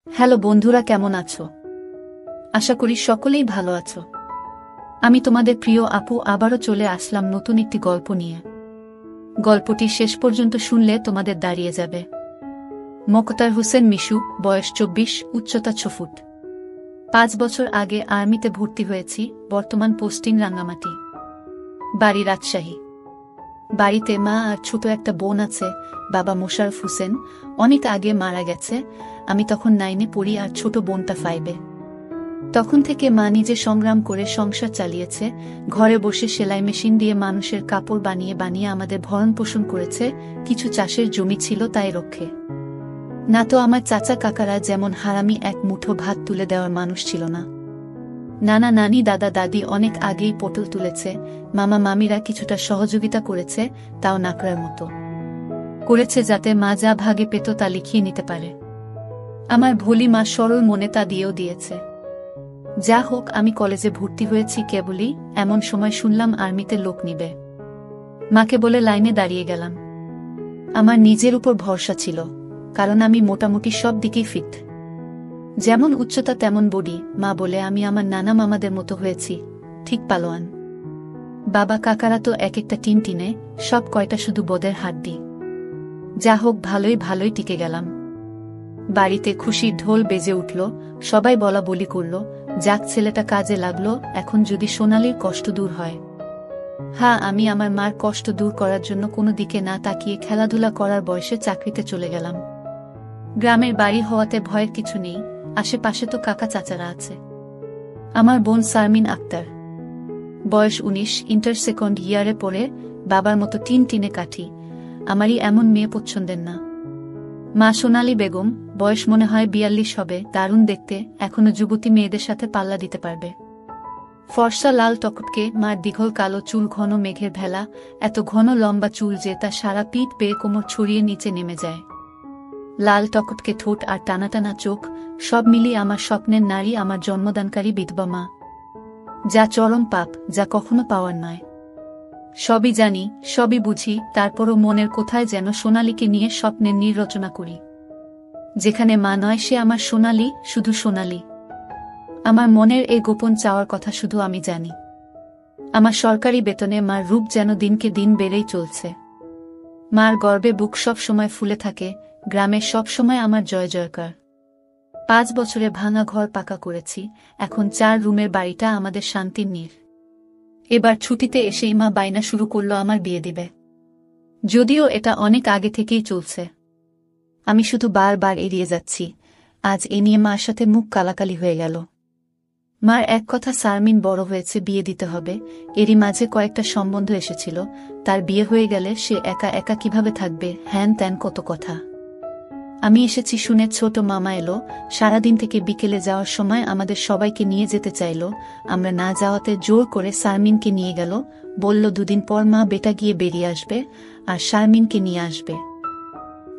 Hello বন্ধুরা, কেমন আছো? আশা করি সকলেই ভালো আছো। আমি তোমাদের প্রিয় আপু আবারও চলে আসলাম নতুন একটি গল্প নিয়ে। গল্পটি শেষ পর্যন্ত শুনলে তোমাদের দাঁড়িয়ে যাবে। মোখতার হোসেন মিশু, বয়স 24, উচ্চতা 6 ফুট। 5 বছর আগে আর্মিতে ভর্তি হয়েছি, বর্তমান পোস্টিং রাঙ্গামাটি। বাড়ি রাজশাহী। বাড়িতে মা আর ছোট একটা বোন আছে। বাবা মোশারফ হোসেন অনেক আগে মারা গেছে। আমি তখন 9-এ পড়ি আর ছোট বোনটা 5-এ। তখন থেকে মা নিজে সংগ্রাম করে সংসার চালিয়েছে। ঘরে বসে সেলাই মেশিন দিয়ে মানুষের কাপড় বানিয়ে বানিয়ে আমাদের ভরণ পোষণ করেছে। কিছু চাষের জমি ছিল, তাই রক্ষে না তো আমার চাচা কাকারা যেমন হারামি এক মুঠো ভাত তুলে দেওয়ার মানুষ ছিল না। নানা নানি দাদা দাদি অনেক আগেই পটল তুলেছে। মামা মামিরা কিছুটা সহযোগিতা করেছে, তাও নাকড়ার মতো করেছে, যাতে মা যা ভাগে পেত তা লিখিয়ে নিতে পারে। আমার ভোলি মা সরল মনে তা দিয়েও দিয়েছে। যা হোক, আমি কলেজে ভর্তি হয়েছি কেবলই, এমন সময় শুনলাম আর্মিতে লোক নিবে। মাকে বলে লাইনে দাঁড়িয়ে গেলাম। আমার নিজের উপর ভরসা ছিল, কারণ আমি মোটামুটি সব দিকেই ফিট। যেমন উচ্চতা তেমন বডি। মা বলে আমি আমার নানা মামাদের মতো হয়েছি, ঠিক পালোয়ান। বাবা কাকারা তো এক একটা টিনে, সব কয়টা শুধু বদের হাড্ডি। যা হোক, ভালোই ভালোই টিকে গেলাম। বাড়িতে খুশির ঢোল বেজে উঠল, সবাই বলা বলি করল, যাক ছেলেটা কাজে লাগলো, এখন যদি সোনালির কষ্ট দূর হয়। হ্যাঁ, আমি আমার মার কষ্ট দূর করার জন্য কোনো দিকে না তাকিয়ে খেলাধুলা করার বয়সে চাকরিতে চলে গেলাম। গ্রামের বাড়ি হওয়াতে ভয়ের কিছু নেই, আশেপাশে তো কাকা চাচারা আছে। আমার বোন শারমিন আক্তার, বয়স 19, ইন্টার সেকেন্ড ইয়ারে পড়ে। বাবার মতো টিনে কাঠি। আমারই এমন মেয়ে পছন্দের না। মা সোনালী বেগম, বয়স মনে হয় 42 হবে, দারুণ দেখতে, এখনো যুবতী মেয়েদের সাথে পাল্লা দিতে পারবে। ফর্সা লাল টকটকে, মার দীঘল কালো চুল, ঘন মেঘের ভেলা, এত ঘন লম্বা চুল যে তা সারা পিঠ বেয়ে কোমর ছড়িয়ে নিচে নেমে যায়। লাল টকটকে ঠোঁট আর টানা টানা চোখ, সব মিলিয়ে আমার স্বপ্নের নারী, আমার জন্মদানকারী বিধবা মা। যা চরম পাপ, যা কখনো পাওয়ার নয়। সবই জানি, সবই বুঝি, তারপরও মনের কোথায় যেন সোনালীকে নিয়ে স্বপ্নের নির্রচনা করি। যেখানে মা নয় সে আমার সোনালী, শুধু সোনালী। আমার মনের এই গোপন চাওয়ার কথা শুধু আমি জানি। আমার সরকারি বেতনে মার রূপ যেন দিনকে দিন বেড়েই চলছে। মার গর্বে বুক সব সময় ফুলে থাকে, গ্রামে সব সময় আমার জয় জয়কার। 5 বছরে ভাঙা ঘর পাকা করেছি, এখন 4 রুমের বাড়িটা আমাদের শান্তির নীড়। এবার ছুটিতে এসেই মা বায়না শুরু করল আমার বিয়ে দিবে। যদিও এটা অনেক আগে থেকেই চলছে, আমি শুধু বারবার এড়িয়ে যাচ্ছি। আজ এ নিয়ে মার সাথে মুখ কালাকালি হয়ে গেল। মার এক কথা, শারমিন বড় হয়েছে, বিয়ে দিতে হবে। এরই মাঝে কয়েকটা সম্বন্ধ এসেছিল, তার বিয়ে হয়ে গেলে সে একা একা কিভাবে থাকবে, হ্যান ত্যান কত কথা। আমি এসেছি শুনে ছোট মামা এলো। সারাদিন থেকে বিকেলে যাওয়ার সময় আমাদের সবাইকে নিয়ে যেতে চাইল। আমরা না যাওয়াতে জোর করে শারমিনকে নিয়ে গেল। বলল 2 দিন পর মা বেটা গিয়ে বেরিয়ে আসবে, আর শারমিনকে নিয়ে আসবে।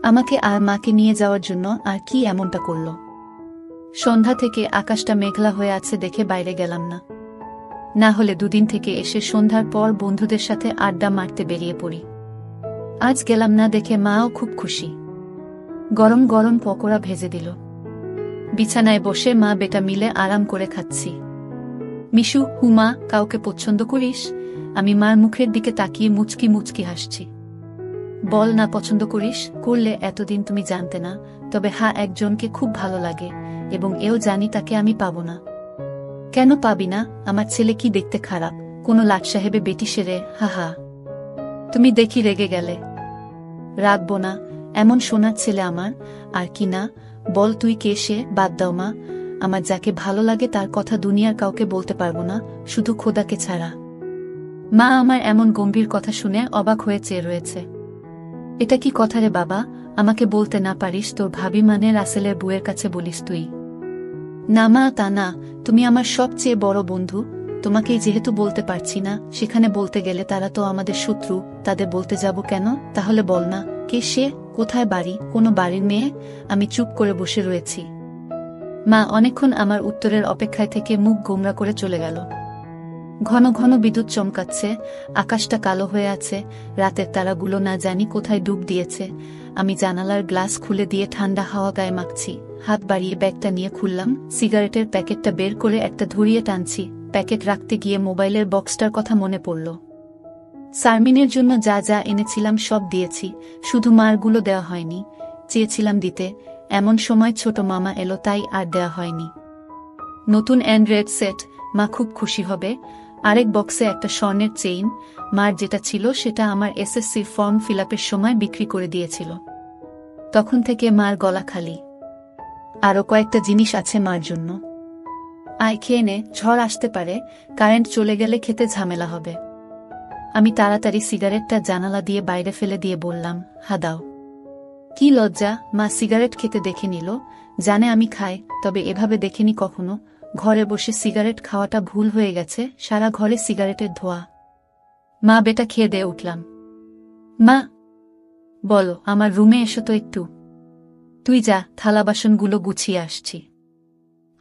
আমাকে আর মাকে নিয়ে যাওয়ার জন্য আর কি এমনটা করল। সন্ধ্যা থেকে আকাশটা মেঘলা হয়ে আছে দেখে বাইরে গেলাম না। না হলে 2 দিন থেকে এসে সন্ধ্যার পর বন্ধুদের সাথে আড্ডা মারতে বেরিয়ে পড়ি। আজ গেলাম না দেখে মাও খুব খুশি। গরম গরম পকোড়া ভেজে দিল। বিছানায় বসে মা বেটা মিলে আরাম করে খাচ্ছি। মিশু, হুমা, কাউকে পছন্দ করিস? আমি মার মুখের দিকে তাকিয়ে মুচকি মুচকি হাসছি। বল না পছন্দ করিস? করলে এতদিন তুমি জানতে না, তবে হ্যাঁ, একজনকে খুব ভালো লাগে, এবং এও জানি তাকে আমি পাবো না। কেন পাবি না? আমার ছেলে কি দেখতে খারাপ? কোনো লাট সাহেবে বেটি সেরে? হা হা। তুমি দেখি রেগে গেলে। রাখবো না, এমন সোনার ছেলে আমার। আর কি না, বল তুই কে সে? বাদ দাও মা, আমার যাকে ভালো লাগে তার কথা দুনিয়ার কাউকে বলতে পারবো না, শুধু খোদাকে ছাড়া। মা আমার এমন গম্ভীর কথা শুনে অবাক হয়ে চেয়ে রয়েছে। এটা কি কথা রে বাবা? আমাকে বলতে না পারিস তোর ভাবি মানে রাসেলের বউয়ের কাছে বলিস তুই? না মা, তা না, তুমি আমার সবচেয়ে বড় বন্ধু। তোমাকেই যেহেতু বলতে পারছি না, সেখানে বলতে গেলে তারা তো আমাদের শত্রু, তাদের বলতে যাব কেন? তাহলে বল না, কে সে? কোথায় বাড়ি? কোনো বাড়ির মেয়ে? আমি চুপ করে বসে রয়েছি। মা অনেকক্ষণ আমার উত্তরের অপেক্ষায় থেকে মুখ গোমরা করে চলে গেল। ঘন ঘন বিদ্যুৎ চমকাচ্ছে, আকাশটা কালো হয়ে আছে, রাতের তারাগুলো না জানি কোথায় ডুব দিয়েছে। আমি জানালার গ্লাস খুলে দিয়ে ঠান্ডা হাওয়া গায়ে মাখছি। হাত বাড়িয়ে ব্যাগটা নিয়ে খুললাম, সিগারেটের প্যাকেটটা বের করে একটা ধরিয়ে টানছি। প্যাকেট রাখতে গিয়ে মোবাইলের বক্সটার কথা মনে পড়ল। সারমিনের জন্য যা যা এনেছিলাম সব দিয়েছি, শুধু মারগুলো দেওয়া হয়নি, চেয়েছিলাম দিতে। এমন সময় ছোট মামা এলো, তাই আর দেওয়া হয়নি। নতুন অ্যান্ড্রয়েড সেট, মা খুব খুশি হবে। আরেক বক্সে একটা স্বর্ণের চেইন, মার যেটা ছিল সেটা আমার এসএসসির ফর্ম ফিলআপের সময় বিক্রি করে দিয়েছিল। তখন থেকে মার গলা খালি। আরও কয়েকটা জিনিস আছে মার জন্য। আয় খেয়ে নে, ঝড় আসতে পারে, কারেন্ট চলে গেলে খেতে ঝামেলা হবে। আমি তাড়াতাড়ি সিগারেটটা জানালা দিয়ে বাইরে ফেলে দিয়ে বললাম, হা দাও। কি লজ্জা! মা সিগারেট খেতে দেখে নিল, জানে আমি খাই, তবে এভাবে দেখেনি কখনো। ঘরে বসে সিগারেট খাওয়াটা ভুল হয়ে গেছে, সারা ঘরে সিগারেটের ধোঁয়া। মা বেটা খেয়ে দিয়ে উঠলাম। মা বলো, আমার রুমে এসো তো একটু। তুই যা, থালা বাসনগুলো গুছিয়ে আসছি।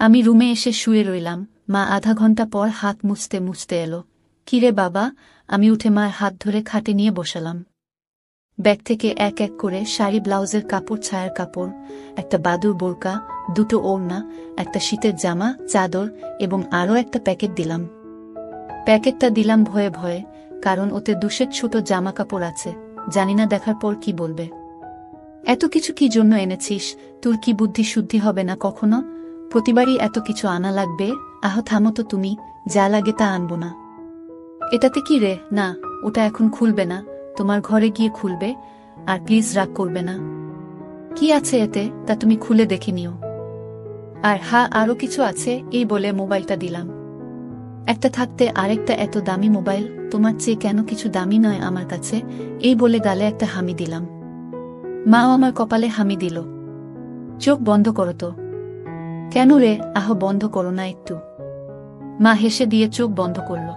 আমি রুমে এসে শুয়ে রইলাম। মা আধা ঘন্টা পর হাত মুছতে মুছতে এলো। কিরে বাবা? আমি উঠে মার হাত ধরে খাটে নিয়ে বসালাম। ব্যাগ থেকে এক এক করে শাড়ি, ব্লাউজের কাপড়, ছায়ার কাপড়, একটা বাদুর বোরকা, দুটো ওড়না, একটা শীতের জামা, চাদর এবং আরও একটা প্যাকেট দিলাম। প্যাকেটটা দিলাম ভয়ে ভয়ে, কারণ ওতে দুশের ছোট জামা কাপড় আছে। জানি না দেখার পর কি বলবে। এত কিছু কি জন্য এনেছিস? তোর কি বুদ্ধি শুদ্ধি হবে না কখনো? প্রতিবারই এত কিছু আনা লাগবে? আহ থামো তো তুমি, যা লাগে তা আনবো না। এটাতে কি রে? না, ওটা এখন খুলবে না, তোমার ঘরে গিয়ে খুলবে। আর প্লিজ রাগ করবে না। কি আছে এতে, তা তুমি খুলে দেখে নিও। আর হ্যাঁ, আরও কিছু আছে, এই বলে মোবাইলটা দিলাম। একটা থাকতে আরেকটা এত দামি মোবাইল, তোমার চেয়ে কেন কিছু দামি নয় আমার কাছে? এই বলে গালে একটা হামি দিলাম। মাও আমার কপালে হামি দিল। চোখ বন্ধ করো তো। কেন রে? আহ বন্ধ করো না একটু। মা হেসে দিয়ে চোখ বন্ধ করল।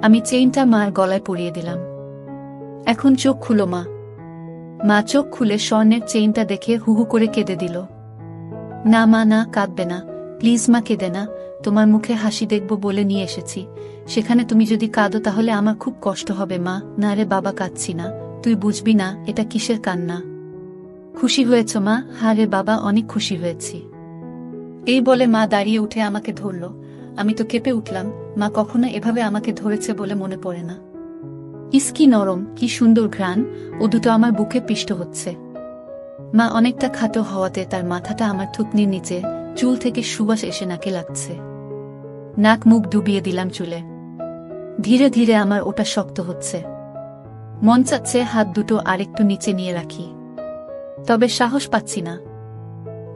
আমি চেইনটা মার গলায় পরিয়ে দিলাম। এখন চোখ খুলো মা। মা চোখ খুলে স্বর্ণের চেইনটা দেখে হুহু করে কেঁদে দিল। না মা, না, কাঁদবে না, প্লিজ মা, কেঁদে না। তোমার মুখে হাসি দেখব বলে নিয়ে এসেছি, সেখানে তুমি যদি কাঁদো তাহলে আমার খুব কষ্ট হবে মা। না রে বাবা, কাঁদছি না, তুই বুঝবি না এটা কিসের কান্না। খুশি হয়েছ মা? হ্যাঁ রে বাবা, অনেক খুশি হয়েছি। এই বলে মা দাঁড়িয়ে উঠে আমাকে ধরল। আমি তো কেঁপে উঠলাম। মা কখনো এভাবে আমাকে ধরেছে বলে মনে পড়ে না। ইস কি নরম, কি সুন্দর ঘ্রাণ! ও দুটো আমার বুকে পিষ্ট হচ্ছে। মা অনেকটা খাটো হওয়াতে তার মাথাটা আমার থুতনির নিচে, চুল থেকে সুবাস এসে নাকে লাগছে। নাক মুখ ডুবিয়ে দিলাম চুলে। ধীরে ধীরে আমার ওটা শক্ত হচ্ছে। মন চাচ্ছে হাত দুটো আরেকটু নিচে নিয়ে রাখি, তবে সাহস পাচ্ছি না।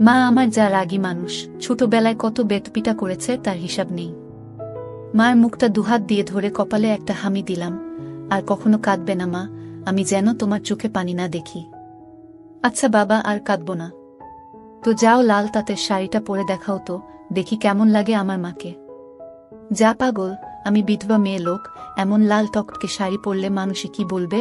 মা আমার যা রাগী মানুষ, ছোটবেলায় কত বেতপিটা করেছে তার হিসাব নেই। মার মুখটা দুহাত দিয়ে ধরে কপালে একটা হামি দিলাম। আর কখনো কাঁদবে না মা, আমি যেন তোমার চোখে পানি না দেখি। আচ্ছা বাবা, আর কাঁদব না। তো যাও, লাল তাঁতের শাড়িটা পরে দেখাও তো, দেখি কেমন লাগে আমার মাকে। যা পাগল, আমি বিধবা মেয়ে লোক, এমন লাল টকটকে শাড়ি পরলে মানুষে কি বলবে?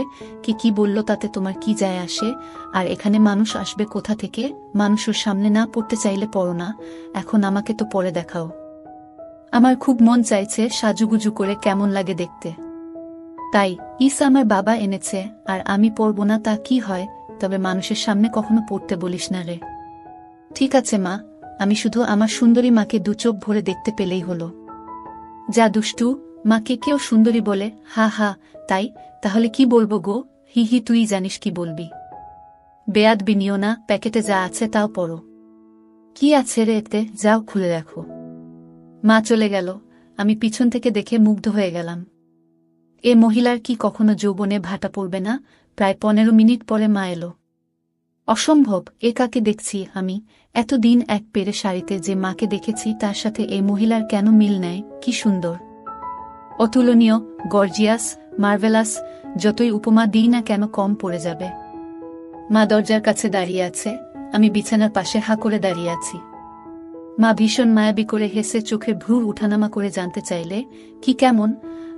কি বলল তাতে তোমার কি যায় আসে? আর এখানে মানুষ আসবে কোথা থেকে? মানুষের সামনে না পড়তে চাইলে পড়ো না, এখন আমাকে তো পরে দেখাও। আমার খুব মন চাইছে সাজুগুজু করে কেমন লাগে দেখতে। তাই ইস আমার বাবা এনেছে, আর আমি পরব না তা কি হয়? তবে মানুষের সামনে কখনো পড়তে বলিস না রে। ঠিক আছে মা, আমি শুধু আমার সুন্দরী মাকে দু চোখ ভরে দেখতে পেলেই হলো। যা দুষ্টু, মাকে কেউ সুন্দরী বলে? হা হা, তাই? তাহলে কি বলবো গো? হি হি, তুই জানিস কি বলবি। বেয়াদবি নিও না, প্যাকেটে যা আছে তাও পড়ো। কি আছে রে এতে? যাও খুলে রাখো। মা চলে গেল। আমি পিছন থেকে দেখে মুগ্ধ হয়ে গেলাম। এ মহিলার কি কখনো যৌবনে ভাটা পড়বে না? প্রায় 15 মিনিট পরে মা এলো। অসম্ভব, এ কাকে দেখছি আমি? এতদিন এক পেরে শাড়িতে যে মাকে দেখেছি তার সাথে এই মহিলার কেন মিল নেয়? কি সুন্দর, অতুলনীয়, গর্জিয়াস, মার্ভেলাস, যতই উপমা দিই না কেন কম পড়ে যাবে। মা দরজার কাছে দাঁড়িয়ে আছে, আমি বিছানার পাশে হা করে দাঁড়িয়ে আছি। মা ভীষণ মায়াবী করে হেসে চোখে ভ্রু উঠানামা করে জানতে চাইলে, কি কেমন?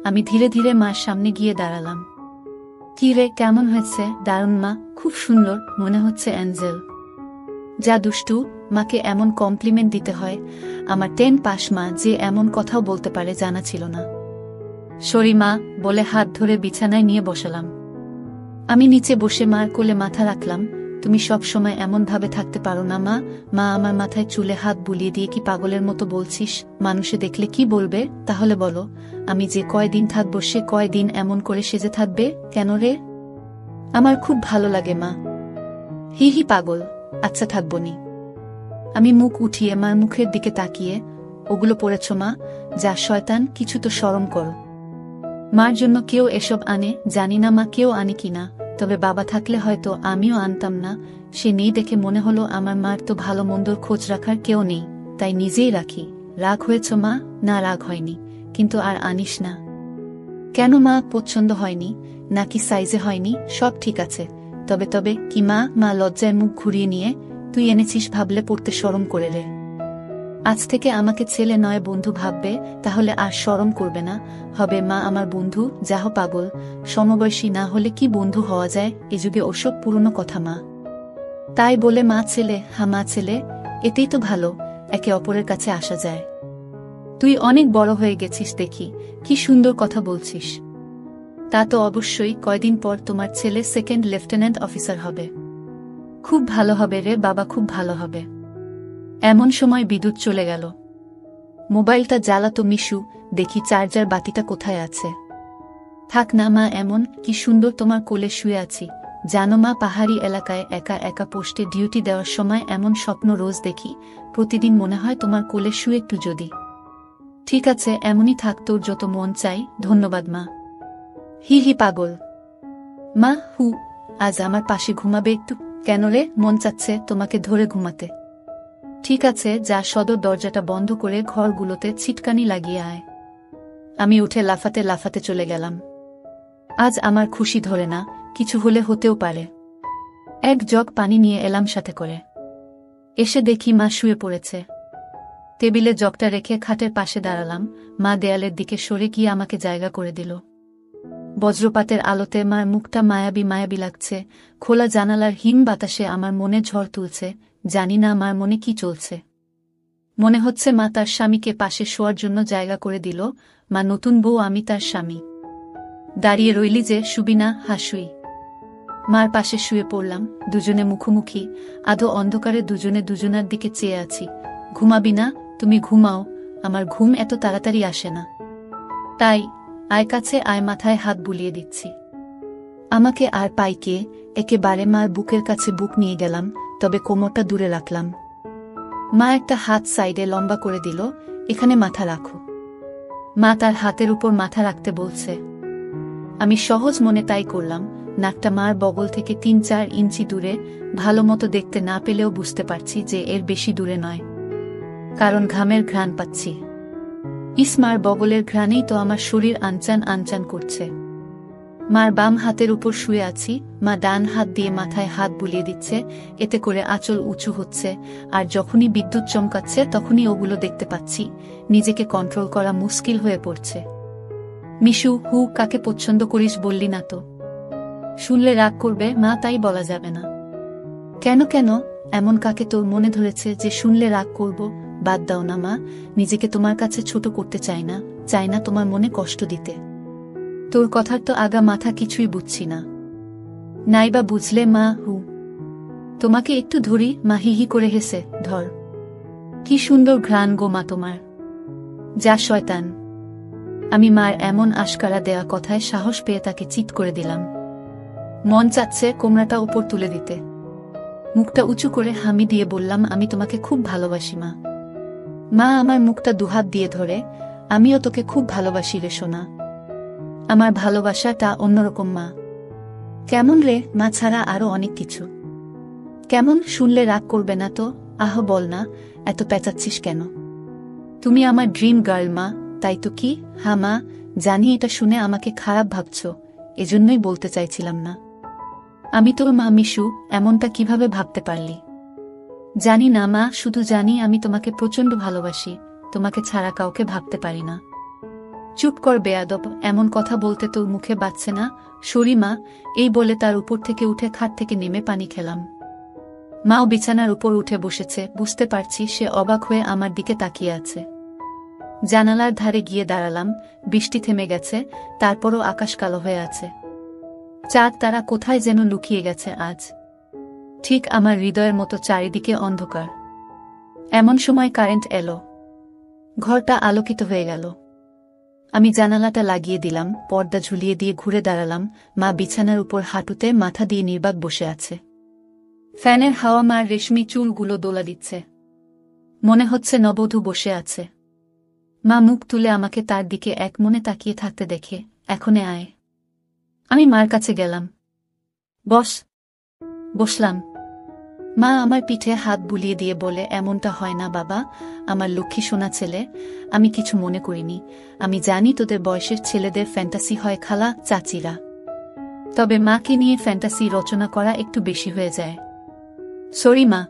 আমি ধীরে ধীরে মার সামনে গিয়ে দাঁড়ালাম। কি রে, কেমন হয়েছে? দারুণ মা, খুব সুন্দর, মনে হচ্ছে অ্যাঞ্জেল। যা দুষ্টু, মাকে এমন কমপ্লিমেন্ট দিতে হয়? আমার 10 পাস মা যে এমন কথাও বলতে পারে জানা ছিল না। সরি মা, বলে হাত ধরে বিছানায় নিয়ে বসালাম। আমি নিচে বসে মার কোলে মাথা রাখলাম। তুমি সব সময় এমন ভাবে থাকতে পারো না মা। মা আমার মাথায় চুলে হাত বুলিয়ে দিয়ে কি পাগলের মতো বলছিস? মানুষে দেখলে কি বলবে? তাহলে বলো, আমি যে কয়দিন থাকবো সে কয়দিন এমন করে সেজে থাকবে কেন রে? আমার খুব ভালো লাগে মা। হি হি পাগল, আচ্ছা থাকবনি। আমি মুখ উঠিয়ে মার মুখের দিকে তাকিয়ে, ওগুলো পড়েছ মা? যা শয়তান, কিছু তো শরম করো। মার জন্য কেউ এসব আনে, জানি না মা কেউ আনে কিনা, তবে বাবা থাকলে হয়তো আমিও আনতাম না। সে নেই দেখে মনে হলো আমার মার তো ভালো মন্দর খোঁজ রাখার কেউ নেই, তাই নিজেই রাখি। রাগ হয়েছ মা? না রাগ হয়নি, কিন্তু আর আনিস না। কেন মা, পছন্দ হয়নি নাকি সাইজে হয়নি? সব ঠিক আছে। তবে তবে কি মা? মা লজ্জায় মুখ ঘুরিয়ে নিয়ে, তুই এনেছিস ভাবলে পড়তে শরম করে রে। আজ থেকে আমাকে ছেলে নয় বন্ধু ভাববে, তাহলে আর শরম করবে না। হবে মা আমার বন্ধু। যাহ পাগল, সমবয়সী না হলে কি বন্ধু হওয়া যায়? এ যুগে ওসব পুরনো কথা মা। তাই বলে মা ছেলে, হা মা ছেলে, এতেই তো ভালো, একে অপরের কাছে আসা যায়। তুই অনেক বড় হয়ে গেছিস দেখি, কি সুন্দর কথা বলছিস। তা তো অবশ্যই, কয়দিন পর তোমার ছেলে সেকেন্ড লেফটেন্যান্ট অফিসার হবে। খুব ভালো হবে রে বাবা, খুব ভালো হবে। এমন সময় বিদ্যুৎ চলে গেল। মোবাইলটা জ্বালাতো মিশু, দেখি চার্জার বাতিটা কোথায় আছে। থাক না মা এমন, কি সুন্দর তোমার কোলে শুয়ে আছি। জানো মা, পাহাড়ি এলাকায় একা একা পোস্টে ডিউটি দেওয়ার সময় এমন স্বপ্ন রোজ দেখি। প্রতিদিন মনে হয় তোমার কোলে শুয়ে একটু যদি। ঠিক আছে, এমনই থাক, তোর যত মন চাই। ধন্যবাদ মা। হি হি পাগল। মা হু, আজ আমার পাশে ঘুমাবে একটু? কেন রে, মন চাচ্ছে তোমাকে ধরে ঘুমাতে। ঠিক আছে, যা সদর দরজাটা বন্ধ করে ঘরগুলোতে ছিটকানি লাগিয়ে আয়। আমি উঠে লাফাতে লাফাতে চলে গেলাম। আজ আমার খুশি ধরে না, কিছু হলে হতেও পারে। এক জগ পানি নিয়ে এলাম সাথে করে। এসে দেখি মা শুয়ে পড়েছে। টেবিলে জগটা রেখে খাটের পাশে দাঁড়ালাম। মা দেয়ালের দিকে সরে গিয়ে আমাকে জায়গা করে দিল। বজ্রপাতের আলোতে মার মুখটা মায়াবী মায়াবী লাগছে। খোলা জানালার হিম বাতাসে আমার মনে ঝড় তুলছে। জানি না আমার মনে কি চলছে। মনে হচ্ছে মা তার স্বামীকে পাশে শোয়ার জন্য জায়গা করে দিল। মা নতুন বউ, আমি তার স্বামী। দাঁড়িয়ে রইলি যে, শুবি না? হাসুই। মার পাশে শুয়ে পড়লাম, দুজনে মুখোমুখি। আধো অন্ধকারে দুজনে দুজনার দিকে চেয়ে আছি। ঘুমাবি না? তুমি ঘুমাও, আমার ঘুম এত তাড়াতাড়ি আসে না। তাই আয় কাছে আয়, মাথায় হাত বুলিয়ে দিচ্ছি। আমাকে আর পাইকে একেবারে মার বুকের কাছে বুক নিয়ে গেলাম, তবে কোমরটা দূরে রাখলাম। মা একটা হাত সাইডে লম্বা করে দিল, এখানে মাথা রাখো। মা তার হাতের উপর মাথা রাখতে বলছে। আমি সহজ মনে তাই করলাম। নাকটা মার বগল থেকে ৩-৪ ইঞ্চি দূরে। ভালো মতো দেখতে না পেলেও বুঝতে পারছি যে এর বেশি দূরে নয়, কারণ ঘামের ঘ্রাণ পাচ্ছি। ইসমার বগলের ঘ্রাণেই তো আমার শরীর আনচান আনচান করছে। মার বাম হাতের উপর শুয়ে আছি, মা ডান হাত দিয়ে মাথায় হাত বুলিয়ে দিচ্ছে, এতে করে আঁচল উঁচু হচ্ছে। আর যখনই বিদ্যুৎ চমকাচ্ছে তখনই ওগুলো দেখতে পাচ্ছি। নিজেকে কন্ট্রোল করা মুশকিল হয়ে পড়ছে। মিশু, হু, কাকে পছন্দ করিস বললি না তো? শুনলে রাগ করবে মা, তাই বলা যাবে না। কেন কেন, এমন কাকে তোর মনে ধরেছে যে শুনলে রাগ করব? বাদ দাও না মা, নিজেকে তোমার কাছে ছোট করতে চাই না তোমার মনে কষ্ট দিতে। তোর কথার তো আগা মাথা কিছুই বুঝছি না। নাইবা বুঝলে মা, হু। তোমাকে একটু ধরি। মা হিহি করে হেসে, ধর। কি সুন্দর ঘ্রাণ গো মা তোমার। যা শয়তান। আমি মার এমন আশকারা দেয়া কথায় সাহস পেয়ে তাকে চিৎ করে দিলাম। মন চাচ্ছে কোমরাটা উপর তুলে দিতে। মুখটা উঁচু করে হামি দিয়ে বললাম, আমি তোমাকে খুব ভালোবাসি মা। মা আমার মুখটা দুহাত দিয়ে ধরে, আমিও তোকে খুব ভালোবাসি রে সোনা। আমার ভালোবাসাটা অন্যরকম মা। কেমন রে? মা ছাড়া আরো অনেক কিছু। কেমন? শুনলে রাগ করবে না তো? আহ বল না, এত পেঁচাচ্ছিস কেন? তুমি আমার ড্রিম গার্ল মা, তাই তো। কি? হা মা, জানি এটা শুনে আমাকে খারাপ ভাবছ, এজন্যই বলতে চাইছিলাম না। আমি তোর মা মিশু, এমনটা কিভাবে ভাবতে পারলি? জানি না মা, শুধু জানি আমি তোমাকে প্রচণ্ড ভালোবাসি। তোমাকে ছাড়া কাউকে ভাবতে পারি না। চুপ কর বেয়াদব, এমন কথা বলতে তোর মুখে বাজছে না? সরি মা। এই বলে তার উপর থেকে উঠে খাট থেকে নেমে পানি খেলাম। মাও বিছানার উপর উঠে বসেছে। বুঝতে পারছি সে অবাক হয়ে আমার দিকে তাকিয়ে আছে। জানালার ধারে গিয়ে দাঁড়ালাম। বৃষ্টি থেমে গেছে, তারপরও আকাশ কালো হয়ে আছে। চাঁদ তারা কোথায় যেন লুকিয়ে গেছে আজ। ঠিক আমার হৃদয়ের মতো চারিদিকে অন্ধকার। এমন সময় কারেন্ট এলো। ঘরটা আলোকিত হয়ে গেল। আমি জানালাটা লাগিয়ে দিলাম, পর্দা ঝুলিয়ে দিয়ে ঘুরে দাঁড়ালাম। মা বিছানার উপর হাঁটুতে মাথা দিয়ে নির্বাক বসে আছে। ফ্যানের হাওয়া মার রেশমি চুলগুলো দোলা দিচ্ছে। মনে হচ্ছে নববধূ বসে আছে। মা মুখ তুলে আমাকে তার দিকে এক মনে তাকিয়ে থাকতে দেখে, এখনে আয়। আমি মার কাছে গেলাম। বস। বসলাম। মা আমার পিঠে হাত বুলিয়ে দিয়ে বলে, এমনটা হয় না বাবা, আমার লক্ষ্মী সোনা ছেলে। আমি কিছু মনে করিনি। আমি জানি তোদের বয়সের ছেলেদের ফ্যান্টাসি হয় খালা, চাচিরা। তবে মাকে নিয়ে ফ্যান্টাসি রচনা করা একটু বেশি হয়ে যায়। সরি মা।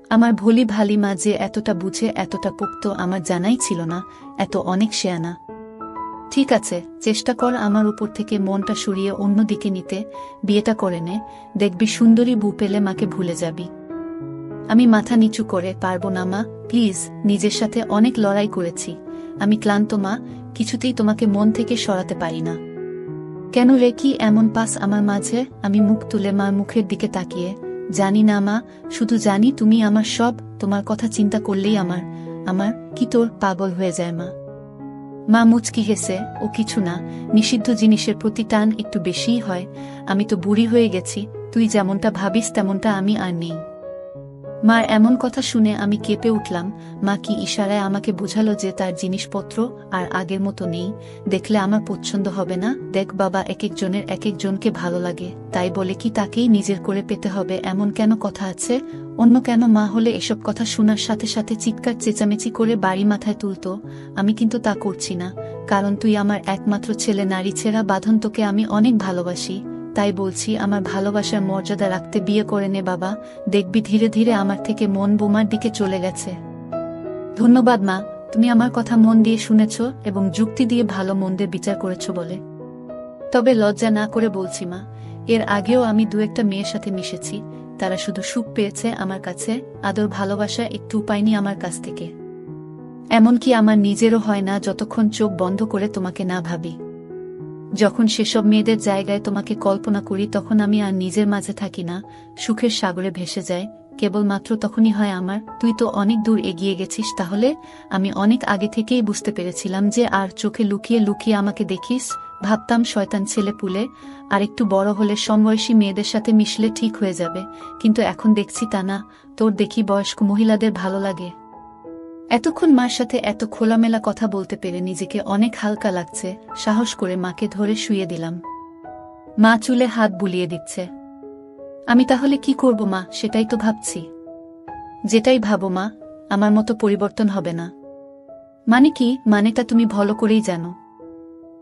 আমার ভোলি ভালি মা যে এতটা বুঝে, এতটা পোক্ত আমার জানাই ছিল না, এত অনেক শেয়ানা। ঠিক আছে, চেষ্টা কর আমার উপর থেকে মনটা সরিয়ে অন্য দিকে নিতে। বিয়েটা করে নে, দেখবি সুন্দরী বউ পেলে মাকে ভুলে যাবি। আমি মাথা নিচু করে, পারবো না মা, প্লিজ। নিজের সাথে অনেক লড়াই করেছি, আমি ক্লান্ত মা, কিছুতেই তোমাকে মন থেকে সরাতে পারি না। কেন রে, কি এমন পাস আমার মাঝে? আমি মুখ তুলে মার মুখের দিকে তাকিয়ে, জানি না মা, শুধু জানি তুমি আমার সব। তোমার কথা চিন্তা করলেই আমার কি তোর পাগল হয়ে যায় মা। মা মুচকি হেসে, ও কিছু না, নিষিদ্ধ জিনিসের প্রতি টান একটু বেশিই হয়। আমি তো বুড়ি হয়ে গেছি, তুই যেমনটা ভাবিস তেমনটা আমি আর নেই। মার এমন কথা শুনে আমি কেঁপে উঠলাম। মা কি ইশারায় আমাকে বোঝালো যে তার জিনিসপত্র আর আগের মতো নেই, দেখলে আমার পছন্দ হবে না? দেখ বাবা, এক একজনের এক একজনকে ভালো লাগে, তাই বলে কি তাকেই নিজের করে পেতে হবে এমন কেন কথা আছে? অন্য কেন মা হলে এসব কথা শোনার সাথে সাথে চিৎকার চেঁচামেচি করে বাড়ি মাথায় তুলত। আমি কিন্তু তা করছি না, কারণ তুই আমার একমাত্র ছেলে, নারী ছেঁড়া বাঁধন, তোকে আমি অনেক ভালোবাসি। তাই বলছি, আমার ভালোবাসার মর্যাদা রাখতে বিয়ে করে নে বাবা, দেখবি ধীরে ধীরে আমার থেকে মন বোমার দিকে চলে গেছে। ধন্যবাদ মা, তুমি আমার কথা মন দিয়ে শুনেছ এবং যুক্তি দিয়ে ভালো মন্দের বিচার করেছ বলে। তবে লজ্জা না করে বলছি মা, এর আগেও আমি দু একটা মেয়ের সাথে মিশেছি, তারা শুধু সুখ পেয়েছে আমার কাছে, আদর ভালোবাসা একটু পাইনি আমার কাছ থেকে। এমনকি আমার নিজেরও হয় না যতক্ষণ চোখ বন্ধ করে তোমাকে না ভাবি। যখন সেসব মেয়েদের জায়গায় তোমাকে কল্পনা করি তখন আমি আর নিজের মাঝে থাকি না, সুখের সাগরে ভেসে যায়। কেবলমাত্র তখনই হয় আমার। তুই তো অনেক দূর এগিয়ে গেছিস তাহলে। আমি অনেক আগে থেকেই বুঝতে পেরেছিলাম যে আর চোখে লুকিয়ে লুকিয়ে আমাকে দেখিস। ভাবতাম শয়তান ছেলে পুলে, আর একটু বড় হলে সমবয়সী মেয়েদের সাথে মিশলে ঠিক হয়ে যাবে, কিন্তু এখন দেখছি তা না। তোর দেখি বয়স্ক মহিলাদের ভালো লাগে। এতক্ষণ মার সাথে এত খোলামেলা কথা বলতে পেরে নিজেকে অনেক হালকা লাগছে। সাহস করে মাকে ধরে শুইয়ে দিলাম। মা চুলে হাত বুলিয়ে দিচ্ছে। আমি তাহলে কি করব মা, সেটাই তো ভাবছি। যেটাই ভাবো মা, আমার মতো পরিবর্তন হবে না। মানে কি? মানেটা তুমি ভালো করেই জানো।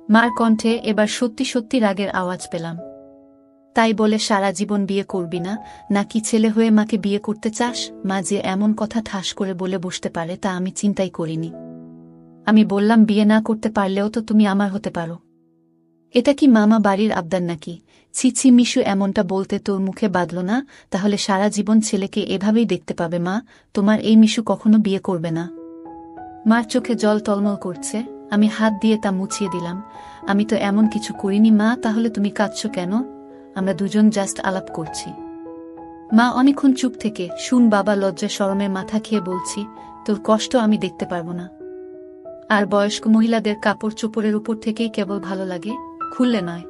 মার কণ্ঠে এবার সত্যি সত্যি রাগের আওয়াজ পেলাম। তাই বলে সারা জীবন বিয়ে করবি না, নাকি ছেলে হয়ে মাকে বিয়ে করতে চাস? মা যে এমন কথা ঠাস করে বলে বসতে পারে তা আমি চিন্তাই করিনি। আমি বললাম, বিয়ে না করতে পারলেও তো তুমি আমার হতে পারো। এটা কি মামা বাড়ির আবদার নাকি? ছিছি মিশু, এমনটা বলতে তোর মুখে বাঁধল না? তাহলে সারা জীবন ছেলেকে এভাবেই দেখতে পাবে মা। তোমার এই মিশু কখনো বিয়ে করবে না। মার চোখে জল টলমল করছে। আমি হাত দিয়ে তা মুছিয়ে দিলাম। আমি তো এমন কিছু করিনি মা। তাহলে তুমি কাঁদছো কেন? আমরা দুজন জাস্ট আলাপ করছি। মা অনেকক্ষণ চুপ থেকে, শুন বাবা, লজ্জা শরমে মাথা খেয়ে বলছি, তোর কষ্ট আমি দেখতে পারবো না। আর বয়স্ক মহিলাদের কাপড় চোপড়ের উপর থেকেই কেবল ভালো লাগে, খুললে নয়।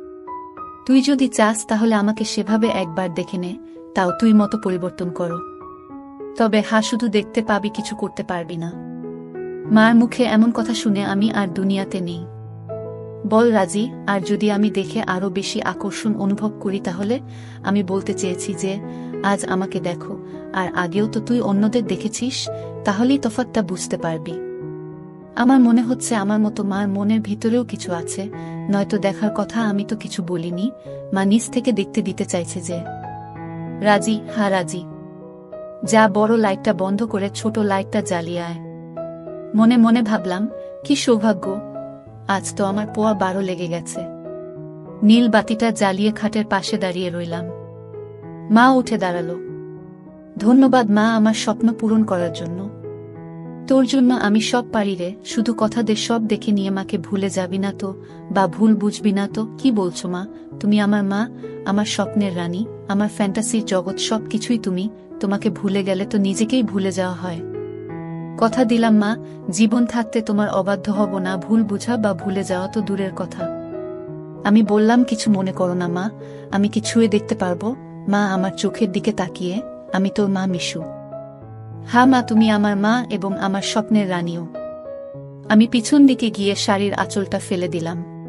তুই যদি চাস তাহলে আমাকে সেভাবে একবার দেখে নে, তাও তুই মতো পরিবর্তন করো। তবে শুধু দেখতে পাবি, কিছু করতে পারবি না। মার মুখে এমন কথা শুনে আমি আর দুনিয়াতে নেই। বল রাজি। আর যদি আমি দেখে আরো বেশি আকর্ষণ অনুভব করি তাহলে? আমি বলতে চেয়েছি যে আজ আমাকে দেখো, আর আগেও তো তুই অন্যদের দেখেছিস, তাহলেই তফাৎটা বুঝতে পারবি। আমার মনে হচ্ছে আমার মতো মার মনের ভিতরেও কিছু আছে, নয়তো দেখার কথা আমি তো কিছু বলিনি। মা নিজ থেকে দেখতে দিতে চাইছে যে। রাজি? হ্যাঁ রাজি। যা, বড় লাইটটা বন্ধ করে ছোট লাইটটা জ্বালিয়ে আয়। মনে মনে ভাবলাম, কি সৌভাগ্য, আজ তো আমার পোয়া 12 লেগে গেছে। নীল বাতিটা জ্বালিয়ে খাটের পাশে দাঁড়িয়ে রইলাম। মা উঠে দাঁড়ালো। ধন্যবাদ মা, আমার স্বপ্ন পূরণ করার জন্য। তোর জন্য আমি সব পারি রে, শুধু কথা দে সব দেখে নিয়ে মাকে ভুলে যাবি না তো, বা ভুল বুঝবি না তো। কি বলছো মা? তুমি আমার মা, আমার স্বপ্নের রানী, আমার ফ্যান্টাসির জগৎ, সব কিছুই তুমি। তোমাকে ভুলে গেলে তো নিজেকেই ভুলে যাওয়া হয়। কথা দিলাম মা, জীবন থাকতে তোমার অবাধ্য হব না। ভুল বুঝা বা ভুলে যাওয়া তো দূরের কথা। আমি বললাম, কিছু মনে করো না মা, আমি কি ছুঁয়ে দেখতে পারবো? মা আমার চোখের দিকে তাকিয়ে, আমি তোর মা মিশু। হ্যাঁ মা, তুমি আমার মা এবং আমার স্বপ্নের রানীও। আমি পিছন দিকে গিয়ে শাড়ির আঁচলটা ফেলে দিলাম।